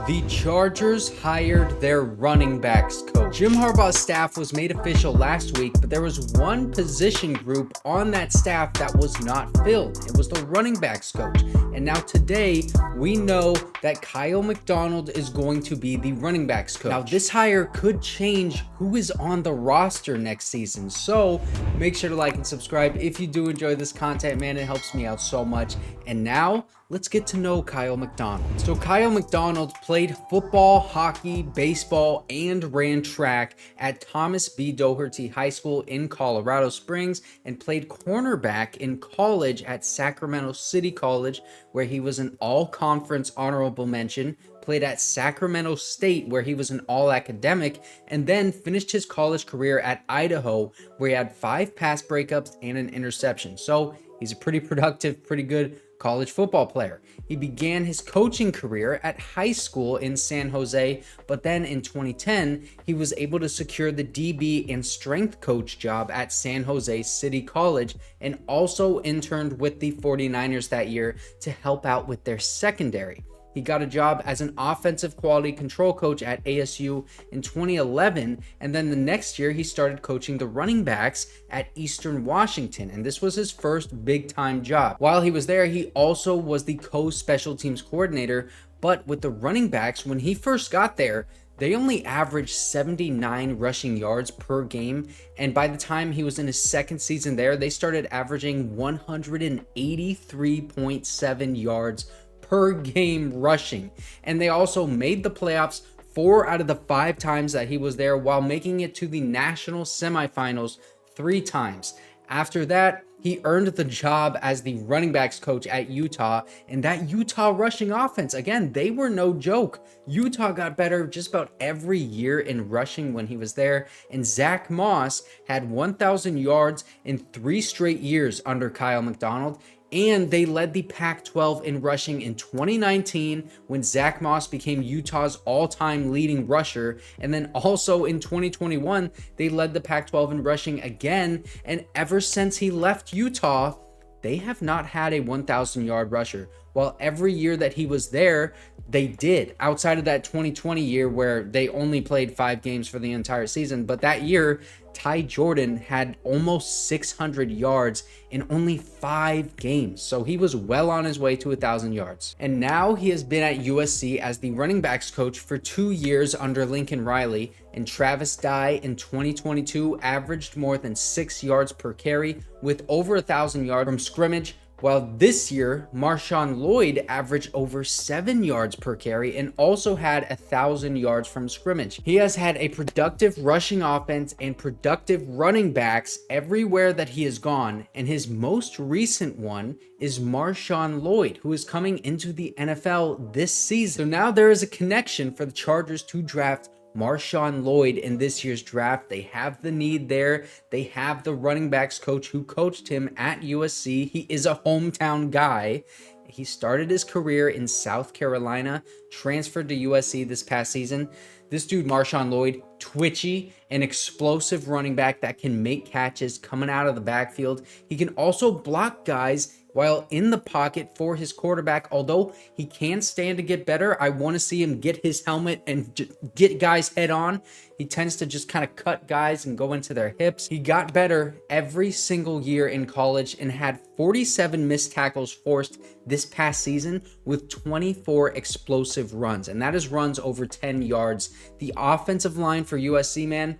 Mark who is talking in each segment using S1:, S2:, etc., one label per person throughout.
S1: The Chargers hired their running backs coach. Jim Harbaugh's staff was made official last week, but there was one position group on that staff that was not filled. It was the running backs coach. And now today, we know that Kiel McDonald is going to be the running backs coach. Now, this hire could change who is on the roster next season. So make sure to like and subscribe if you do enjoy this content, man. It helps me out so much. And now, let's get to know Kiel McDonald. So Kiel McDonald played football, hockey, baseball, and ran track at Thomas B. Doherty High School in Colorado Springs and played cornerback in college at Sacramento City College, where he was an all-conference honorable mention, played at Sacramento State, where he was an all-academic, and then finished his college career at Idaho, where he had 5 pass breakups and an interception. So he's a pretty productive, pretty good college football player. He began his coaching career at high school in San Jose, but then in 2010, he was able to secure the DB and strength coach job at San Jose City College and also interned with the 49ers that year to help out with their secondary. He got a job as an offensive quality control coach at ASU in 2011, and then the next year he started coaching the running backs at Eastern Washington, and this was his first big-time job. While he was there, he also was the co-special teams coordinator, but with the running backs, when he first got there, they only averaged 79 rushing yards per game, and by the time he was in his second season there, they started averaging 183.7 yards per game rushing. And they also made the playoffs 4 out of the 5 times that he was there, while making it to the national semifinals 3 times. After that, he earned the job as the running backs coach at Utah, and that Utah rushing offense, again, they were no joke. Utah got better just about every year in rushing when he was there, and Zack Moss had 1,000 yards in 3 straight years under Kiel McDonald. And they led the Pac-12 in rushing in 2019 when Zack Moss became Utah's all-time leading rusher. And then also in 2021, they led the Pac-12 in rushing again. And ever since he left Utah, they have not had a 1,000-yard rusher. While every year that he was there, they did, outside of that 2020 year where they only played 5 games for the entire season. But that year, Ty Jordan had almost 600 yards in only 5 games. So he was well on his way to 1,000 yards. And now he has been at USC as the running backs coach for 2 years under Lincoln Riley. And Travis Dye in 2022 averaged more than 6 yards per carry with over 1,000 yards from scrimmage, while this year, Marshawn Lloyd averaged over 7 yards per carry and also had 1,000 yards from scrimmage. He has had a productive rushing offense and productive running backs everywhere that he has gone, and his most recent one is Marshawn Lloyd, who is coming into the NFL this season. So now there is a connection for the Chargers to draft Marshawn Lloyd in this year's draft. They have the need there. They have the running backs coach who coached him at USC. He is a hometown guy. He started his career in South Carolina, transferred to USC this past season. This dude, Marshawn Lloyd, twitchy, an explosive running back that can make catches coming out of the backfield. He can also block guys while in the pocket for his quarterback. Although he can stand to get better, I want to see him get his helmet and get guys head on. He tends to just kind of cut guys and go into their hips. He got better every single year in college and had 47 missed tackles forced this past season with 24 explosive runs, and that is runs over 10 yards. The offensive line for USC, man,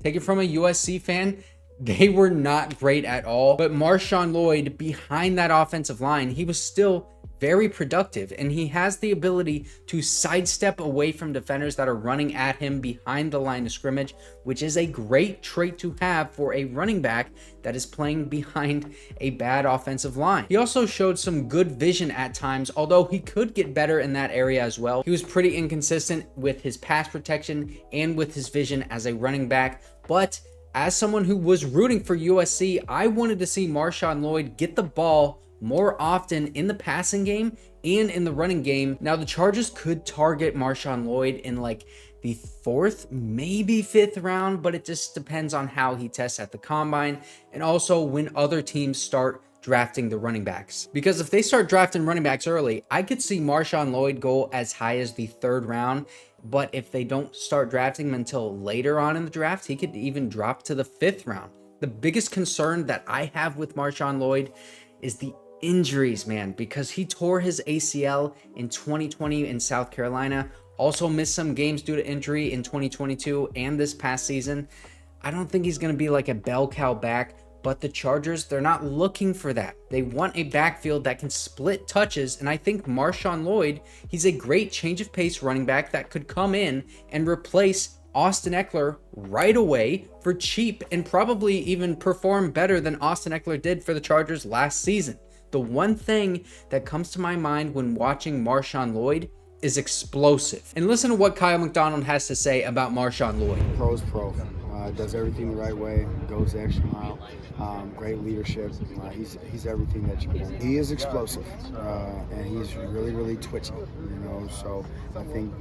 S1: take it from a USC fan, they were not great at all. But Marshawn Lloyd, behind that offensive line, he was still very productive, and he has the ability to sidestep away from defenders that are running at him behind the line of scrimmage, which is a great trait to have for a running back that is playing behind a bad offensive line. He also showed some good vision at times, although he could get better in that area as well. He was pretty inconsistent with his pass protection and with his vision as a running back, but as someone who was rooting for USC, I wanted to see Marshawn Lloyd get the ball more often in the passing game and in the running game. Now, the Chargers could target Marshawn Lloyd in like the 4th, maybe 5th round, but it just depends on how he tests at the combine and also when other teams start drafting the running backs. Because if they start drafting running backs early, I could see Marshawn Lloyd go as high as the 3rd round. But if they don't start drafting him until later on in the draft, he could even drop to the 5th round. The biggest concern that I have with Marshawn Lloyd is the injuries, man, because he tore his ACL in 2020 in South Carolina, also missed some games due to injury in 2022 and this past season. I don't think he's going to be like a bell cow back, but the Chargers, they're not looking for that. They want a backfield that can split touches, and I think Marshawn Lloyd, he's a great change of pace running back that could come in and replace Austin Ekeler right away for cheap and probably even perform better than Austin Ekeler did for the Chargers last season. The one thing that comes to my mind when watching Marshawn Lloyd is explosive. And listen to what Kiel McDonald has to say about Marshawn Lloyd.
S2: Pro's pro. Does everything the right way, goes the extra mile, great leadership. He's everything that you want. He is explosive, and he's really, really twitchy, so I think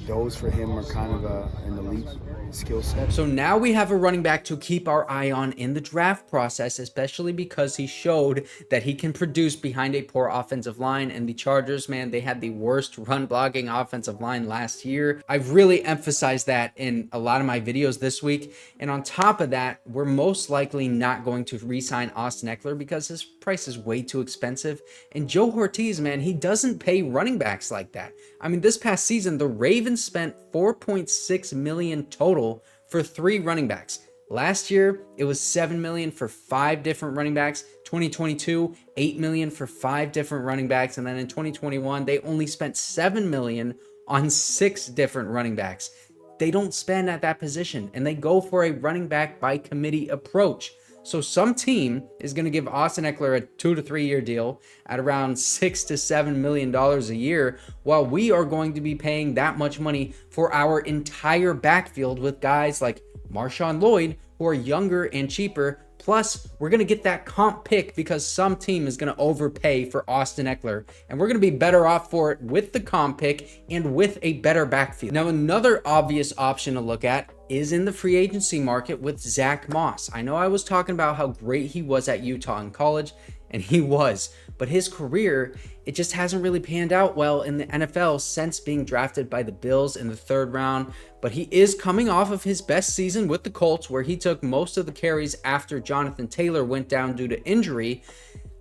S2: those for him are kind of an elite skill set.
S1: So now we have a running back to keep our eye on in the draft process, especially because he showed that he can produce behind a poor offensive line. And the Chargers, man, they had the worst run blocking offensive line last year. I've really emphasized that in a lot of my videos this week. And on top of that, we're most likely not going to re-sign Austin Ekeler because his price is way too expensive. And Joe Hortiz, man, he doesn't pay running backs like that. I mean, this past season, the Ravens spent $4.6 million total for 3 running backs. Last year, it was $7 million for 5 different running backs. 2022, $8 million for 5 different running backs. And then in 2021, they only spent $7 million on 6 different running backs. They don't spend at that position, and they go for a running back by committee approach. So some team is going to give Austin Ekeler a 2 to 3 year deal at around $6 to $7 million a year, while we are going to be paying that much money for our entire backfield with guys like Marshawn Lloyd, who are younger and cheaper. Plus, we're going to get that comp pick because some team is going to overpay for Austin Ekeler, and we're going to be better off for it with the comp pick and with a better backfield. Now, another obvious option to look at is in the free agency market with Zack Moss. I know I was talking about how great he was at Utah in college, and he was, but his career, it just hasn't really panned out well in the NFL since being drafted by the Bills in the 3rd round. But he is coming off of his best season with the Colts, where he took most of the carries after Jonathan Taylor went down due to injury.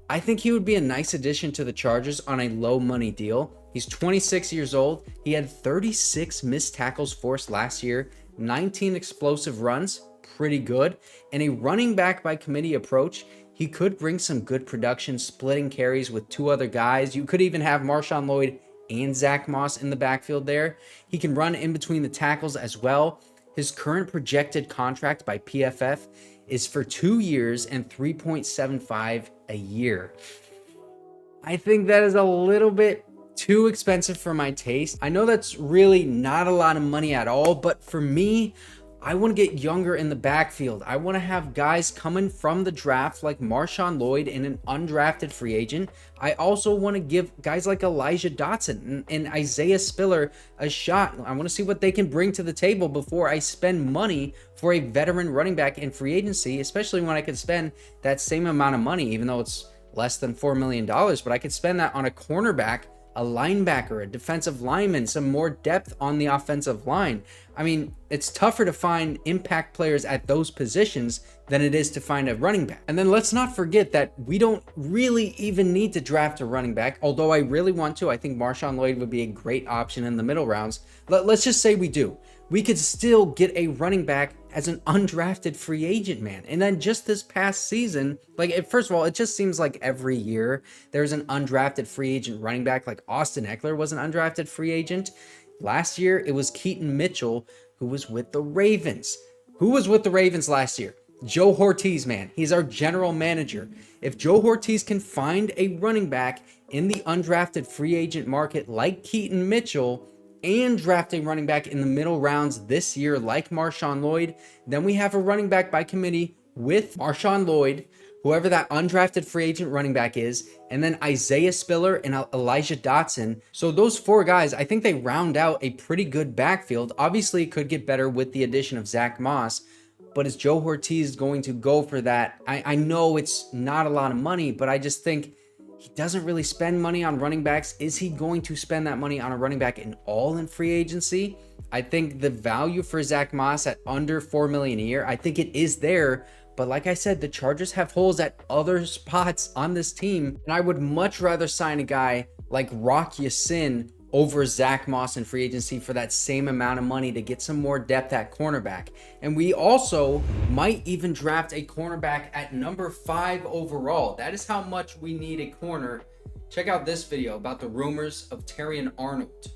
S1: I think he would be a nice addition to the Chargers on a low money deal. He's 26 years old. He had 36 missed tackles forced last year, 19 explosive runs, pretty good, and a running back by committee approach. He could bring some good production, splitting carries with 2 other guys. You could even have Marshawn Lloyd and Zack Moss in the backfield there. He can run in between the tackles as well. His current projected contract by PFF is for 2 years and $3.75 a year. I think that is a little bit too expensive for my taste. I know that's really not a lot of money at all, but for me, I want to get younger in the backfield. I want to have guys coming from the draft like Marshawn Lloyd and an undrafted free agent. I also want to give guys like Elijah Dotson and Isaiah Spiller a shot. I want to see what they can bring to the table before I spend money for a veteran running back in free agency, especially when I could spend that same amount of money, even though it's less than $4 million, but I could spend that on a cornerback, a linebacker, a defensive lineman, some more depth on the offensive line. I mean, it's tougher to find impact players at those positions than it is to find a running back. And then let's not forget that we don't really even need to draft a running back, although I really want to. I think Marshawn Lloyd would be a great option in the middle rounds. Let's just say we do. We could still get a running back as an undrafted free agent, man. And then just this past season, first of all, it just seems like every year there's an undrafted free agent running back. Like Austin Ekeler was an undrafted free agent. Last year, it was Keaton Mitchell, who was with the Ravens. Who was with the Ravens last year? Joe Hortiz, man. He's our general manager. If Joe Hortiz can find a running back in the undrafted free agent market like Keaton Mitchell and draft a running back in the middle rounds this year like Marshawn Lloyd, then we have a running back by committee with Marshawn Lloyd, whoever that undrafted free agent running back is, and then Isaiah Spiller and Elijah Dotson. So those 4 guys, I think they round out a pretty good backfield. Obviously, it could get better with the addition of Zack Moss, but is Joe Hortiz going to go for that? I know it's not a lot of money, but I just think he doesn't really spend money on running backs. Is he going to spend that money on a running back in free agency? I think the value for Zack Moss at under $4 million a year, I think it is there. But like I said, the Chargers have holes at other spots on this team. And I would much rather sign a guy like Rock Ya-Sin over Zack Moss in free agency for that same amount of money to get some more depth at cornerback. And we also might even draft a cornerback at number 5 overall. That is how much we need a corner. Check out this video about the rumors of Terrion Arnold.